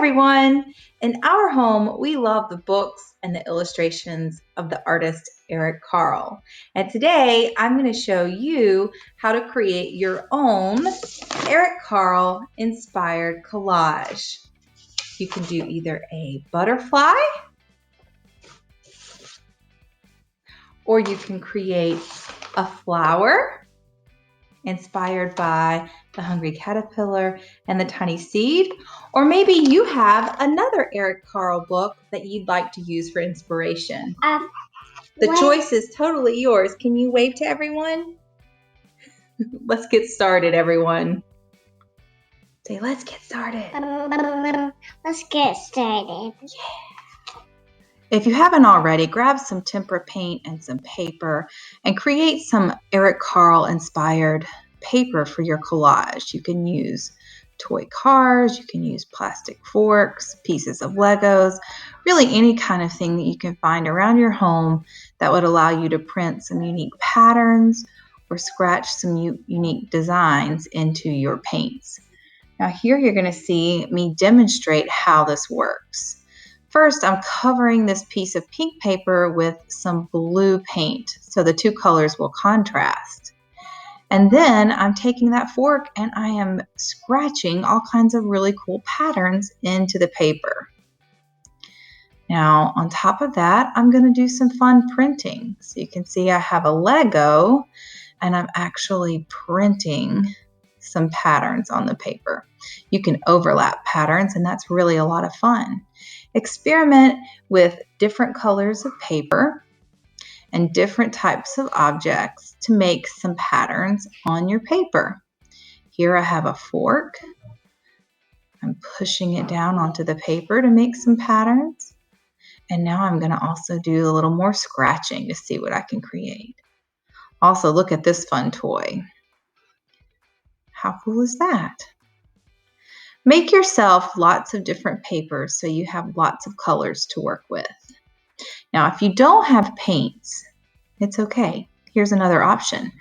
everyone! In our home, we love the books and the illustrations of the artist Eric Carle. And today, I'm going to show you how to create your own Eric Carle inspired collage. You can do either a butterfly, or you can create a flower inspired by the hungry caterpillar and the tiny seed, or maybe you have another Eric Carle book that you'd like to use for inspiration. The choice is totally yours. Can you wave to everyone? Let's get started, everyone. Say, let's get started. Let's get started. Yeah. If you haven't already, grab some tempera paint and some paper and create some Eric Carle inspired paper for your collage. You can use toy cars, you can use plastic forks, pieces of Legos, really any kind of thing that you can find around your home that would allow you to print some unique patterns or scratch some unique designs into your paints. Now here you're going to see me demonstrate how this works. First, I'm covering this piece of pink paper with some blue paint so the two colors will contrast. And then I'm taking that fork and I am scratching all kinds of really cool patterns into the paper. Now, on top of that, I'm going to do some fun printing. So you can see I have a Lego and I'm actually printing some patterns on the paper. You can overlap patterns and that's really a lot of fun. Experiment with different colors of paper and different types of objects to make some patterns on your paper. Here I have a fork. I'm pushing it down onto the paper to make some patterns. And now I'm going to also do a little more scratching to see what I can create. Also, look at this fun toy. How cool is that? Make yourself lots of different papers so you have lots of colors to work with. Now, if you don't have paints, it's okay. Here's another option.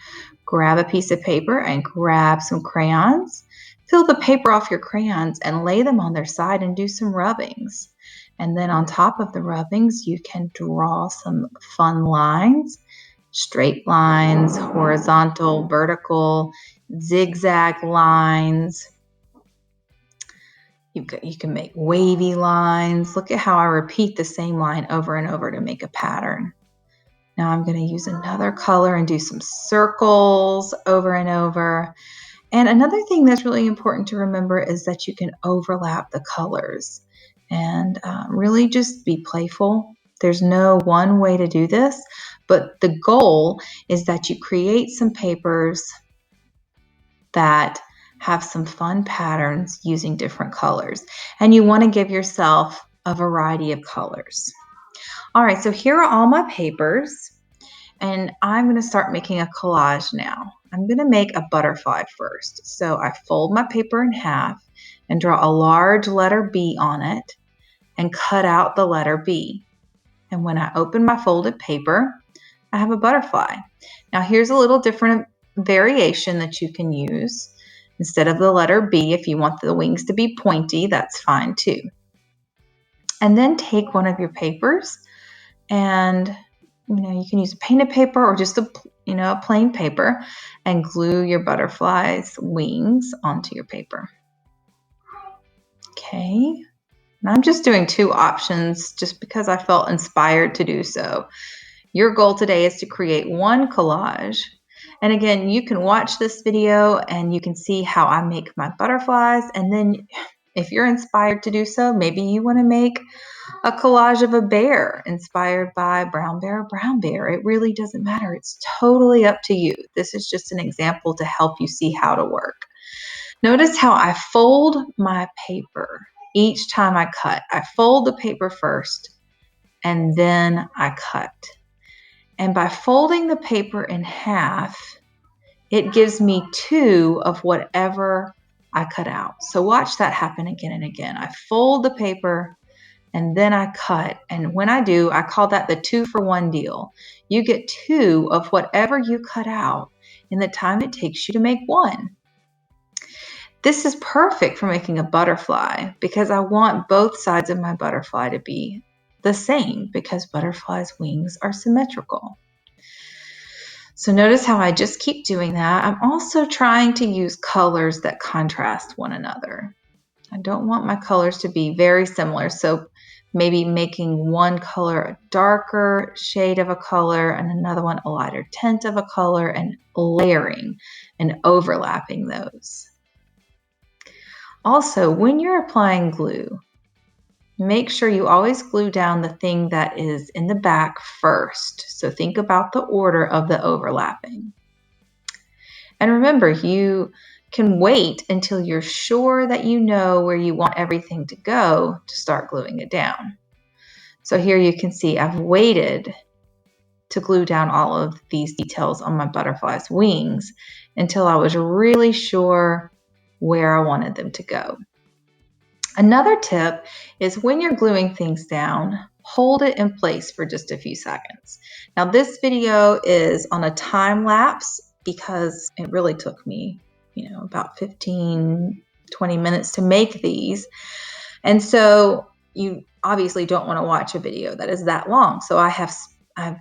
Grab a piece of paper and grab some crayons. Peel the paper off your crayons and lay them on their side and do some rubbings. And then on top of the rubbings, you can draw some fun lines, straight lines, horizontal, vertical, zigzag lines. You can make wavy lines. Look at how I repeat the same line over and over to make a pattern. Now I'm going to use another color and do some circles over and over. And another thing that's really important to remember is that you can overlap the colors and really just be playful. There's no one way to do this, but the goal is that you create some papers that have some fun patterns using different colors. And you want to give yourself a variety of colors. All right, so here are all my papers. And I'm going to start making a collage now. I'm going to make a butterfly first. So I fold my paper in half and draw a large letter B on it and cut out the letter B. And when I open my folded paper, I have a butterfly. Now here's a little different variation that you can use. Instead of the letter B, if you want the wings to be pointy, that's fine too. And then take one of your papers and you can use a painted paper or just a plain paper and glue your butterfly's wings onto your paper. Okay. And I'm just doing two options just because I felt inspired to do so. Your goal today is to create one collage. And again, you can watch this video and you can see how I make my butterflies. And then if you're inspired to do so, maybe you want to make a collage of a bear inspired by brown bear. It really doesn't matter. It's totally up to you. This is just an example to help you see how to work. Notice how I fold my paper each time I cut. I fold the paper first and then I cut. And by folding the paper in half, it gives me two of whatever I cut out. So watch that happen again and again. I fold the paper and then I cut. And when I do, I call that the 2-for-1 deal. You get two of whatever you cut out in the time it takes you to make one. This is perfect for making a butterfly because I want both sides of my butterfly to be the same because butterflies' wings are symmetrical. So notice how I just keep doing that. I'm also trying to use colors that contrast one another. I don't want my colors to be very similar. So maybe making one color a darker shade of a color and another one a lighter tint of a color and layering and overlapping those. Also, when you're applying glue, make sure you always glue down the thing that is in the back first. So think about the order of the overlapping. And remember, you can wait until you're sure that you know where you want everything to go to start gluing it down. So here you can see I've waited to glue down all of these details on my butterfly's wings until I was really sure where I wanted them to go. Another tip is when you're gluing things down, hold it in place for just a few seconds. Now this video is on a time lapse because it really took me, about 15, 20 minutes to make these. And so you obviously don't want to watch a video that is that long. So I've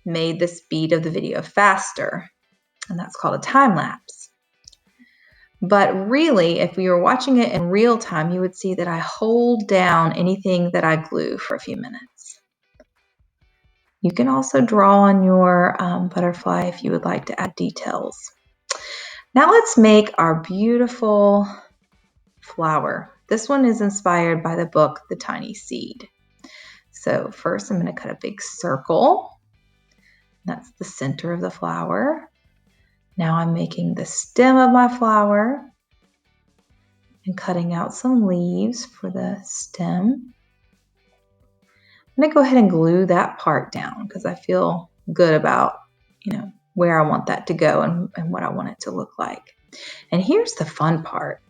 made the speed of the video faster, and that's called a time lapse. But really, if we were watching it in real time, you would see that I hold down anything that I glue for a few minutes. You can also draw on your butterfly if you would like to add details. Now let's make our beautiful flower. This one is inspired by the book, The Tiny Seed. So first I'm going to cut a big circle. That's the center of the flower. Now I'm making the stem of my flower and cutting out some leaves for the stem. I'm going to go ahead and glue that part down because I feel good about, where I want that to go and what I want it to look like. And here's the fun part.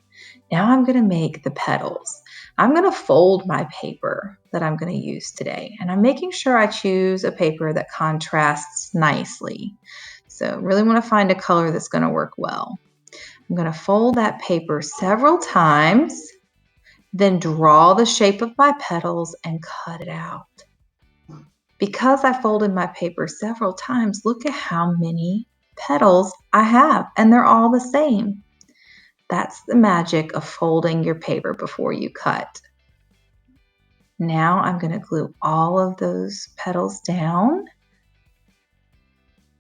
Now I'm going to make the petals. I'm going to fold my paper that I'm going to use today. And I'm making sure I choose a paper that contrasts nicely. So really want to find a color that's going to work well. I'm going to fold that paper several times, then draw the shape of my petals and cut it out. Because I folded my paper several times, look at how many petals I have, and they're all the same. That's the magic of folding your paper before you cut. Now I'm going to glue all of those petals down,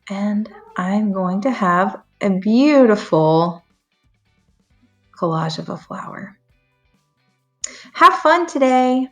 and I'm going to have a beautiful collage of a flower. Have fun today.